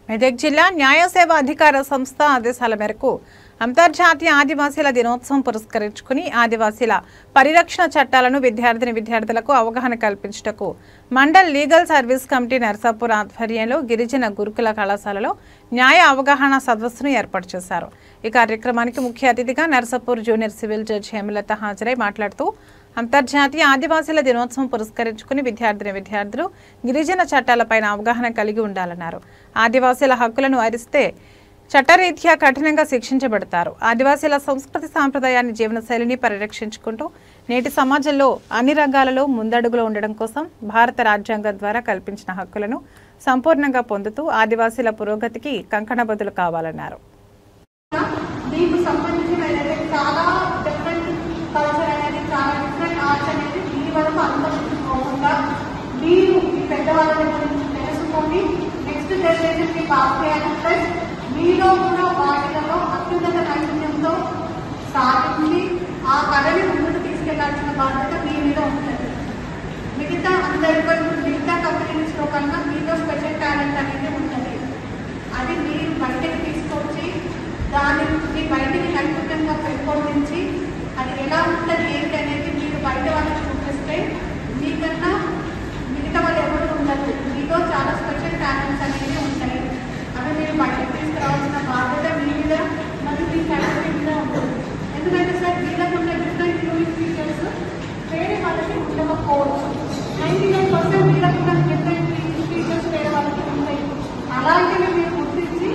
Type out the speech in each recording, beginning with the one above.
మెదక్ జిల్లా న్యాయ సేవా అధికార సంస్థ ఆదేశాల మేరకు అంతర్జాతీయ ఆదివాసీల దినోత్సవం పురస్కరించుకుని ఆదివాసీల పరిరక్షణ చట్టాలను విద్యార్థులకు అవగాహన కల్పించుటకు mandal legal service committee Narsapur ఆధ్వర్యంలో గిరిజన గురుకుల కళాశాలలో న్యాయ అవగాహన సదస్సును ఏర్పాటు చేశారు। ఈ కార్యక్రమానికి ముఖ్య అతిథిగా Narsapur junior civil judge Hemalatha హాజరై మాట్లాడుతూ అంతర్జాతీయ ఆదివాసీల దినోత్సవం పురస్కరించుకుని విద్యార్థులు గిరిజన చట్టాలపైన అవగాహన కలిగి ఉండాలన్నారు। ఆదివాసీల హక్కులను హరిస్తే చట్టరీత్యా కఠినంగా శిక్షించబడతారు। ఆదివాసీల సంస్కృతి సాంప్రదాయాన్ని జీవనశైలిని పరిరక్షించుకుంటూ నేటి సమాజంలో అన్ని రంగాలలో ముందడుగులో ఉండడం కోసం భారత రాజ్యాంగం ద్వారా కల్పించిన హక్కులను సంపూర్ణంగా పొందుతూ ఆదివాసీల పురోగతికి కంకణబద్దులు కావాలన్నారు। మీలో కూడా వాటిలో అత్యున్నత నైపుణ్యంతో సాధించి ఆ కళని ముందుకు తీసుకెళ్లాల్సిన బాధ్యత మీ మీద ఉంటుంది। మిగతా కంపెనీస్లో కన్నా మీలో స్పెషల్ టాలెంట్ అనేది ఉంటుంది। అది మీరు బయటకు తీసుకొచ్చి దాన్ని బయటికి నైపుణ్యంగా పెంపొందించి అది ఎలా ఉంటుంది ఏంటి అనేది మీరు బయట వాళ్ళకి చూపిస్తే మీకన్నా మిగతా వాళ్ళు ఎవరు ఉండదు। మీలో చాలా స్పెషల్ టాలెంట్స్ అనేవి ఉంటాయి। అవి మీరు బయటకు తీసుకురావాల్సిన బాధ్యత మీ మీద మరియు మీ ఫ్యామిలీ మీద ఉంటుంది। ఎందుకంటే సార్ వీళ్ళకు ఉన్న డిఫరెంట్ యూనిక్ ఫీచర్స్ వేరే వాళ్ళకి ఉండకపోవచ్చు। 99% వీళ్ళకు ఉన్న డిఫరెంట్ ఫీచర్స్ వేరే వాళ్ళకి ఉంటాయి। అలాంటివి మీరు గుర్తించి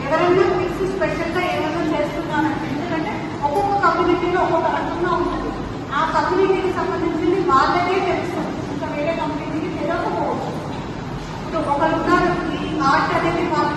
ఎవరైనా మీకు స్పెషల్గా ఏమైనా చేస్తున్నారంటే, ఎందుకంటే ఒక్కొక్క కమ్యూనిటీలో ఒక్కొక్క రకంగా ఉంటుంది। ఆ కమ్యూనిటీకి సంబంధించింది వాళ్ళకే తెలుస్తుంది, ఇంకా వేరే కమ్యూనిటీకి తెలియకపోవచ్చు। ఇప్పుడు ఒకరు ఉన్నారు, ఈ ఆర్ట్ అనేది వాళ్ళు